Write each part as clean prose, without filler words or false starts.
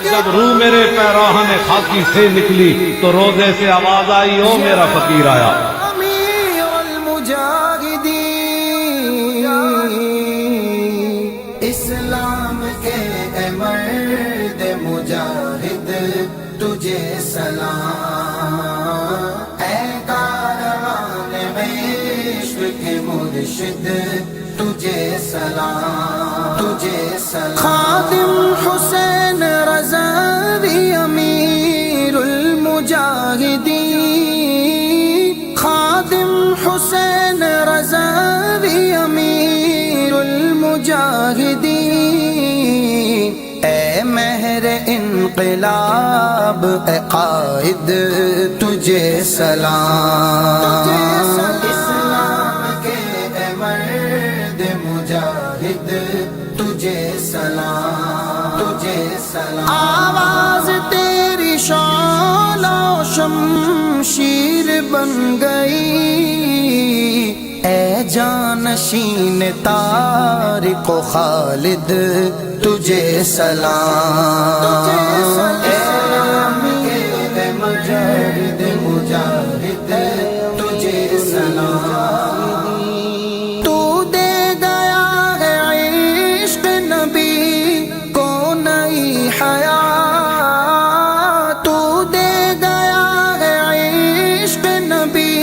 جب روح میرے پیراہن خاکی سے نکلی تو روزے سے آواز آئی او میرا فقیر آیا. امیر المجاہدین اسلام کے اے مرد مجاہد تجھے سلام، اے کاروان عشق کے مرشد تجھے سلام، تجھے سلام. خادم حسین رضوی امیر المجاہدین، خادم حسین رضوی امیر المجاہدین، اے مہر انقلاب اے قائد تجھے سلام. اسلام کے اے مرد مجاہد تجھے سلام، تجھے سلام. آواز تیری شعلہ و شمشیر بن گئی، اے جانشین طارق و خالد تجھے سلام. اسلام کے اے مرد مجاہد تجھے سلام. تو دے گیا ہے عشق نبی کو نئی حیات، تو دے گیا ہے عشق نبی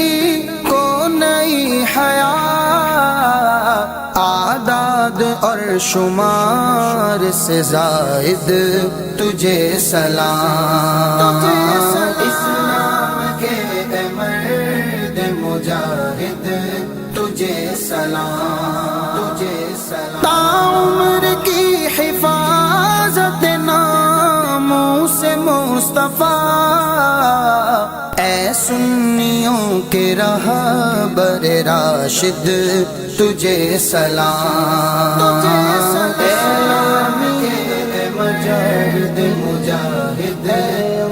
کو نئی حیات، اعداد اور شمار سے زائد تجھے سلام. اسلام کے اے مرد مجاہد تجھے سلام، تجھے سلام. تا عمر کی حفاظت ناموس مصطفیٰ، اے سنیوں کے رہبر راشد تجھے سلام. اسلام کے اے مجاہد مجاہد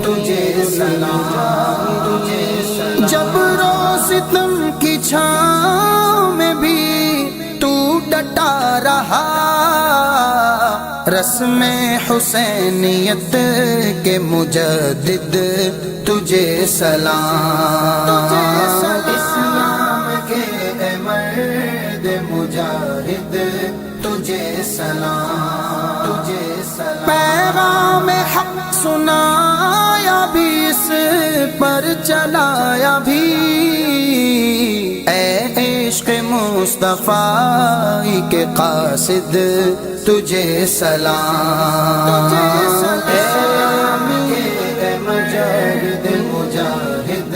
تجھے سلام، تجھے سلام. جب روستم کی چھاؤں میں بھی تو ڈٹا رہا، رسم حسینیت کے مجدد تجھے سلام. اسلام کے اے مرد مجاہد تجھے سلام، تجھے سلام. پیغام حق سنایا بھی اس پر چلایا بھی، اے عشق مصطفیٰ کے قاصد تجھے سلام. اسلام کے اے مجاہد مجاہد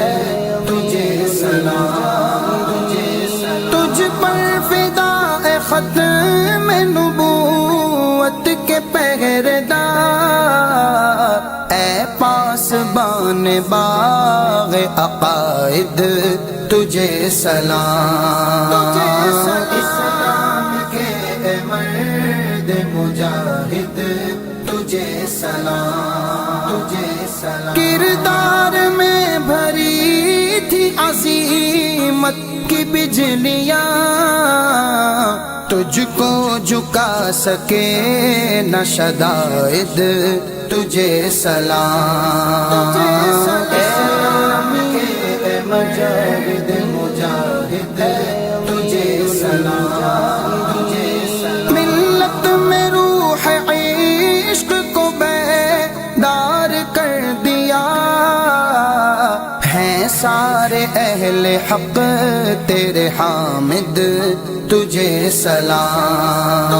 تجھے سلام، تجھے سلام. تجھ پر فدا اے ختم نبوت کے پہرےدار، اے پاسبان باغ عقائد تجھے سلام. اسلام کے اے مرد مجاہد تجھے سلام، تجھے سلام. کردار میں بھری تھی عظیمت کی بجلیاں، تجھ کو جھکا سکے نہ شدائد تجھے سلام. اسلام کے اے مجاہد مجاہد تجھے سلام، تجھے سلام. ملت میں روح عشق کو بیدار کر دیا، ہیں سارے اہل حق تیرے حامد تجھے سلام.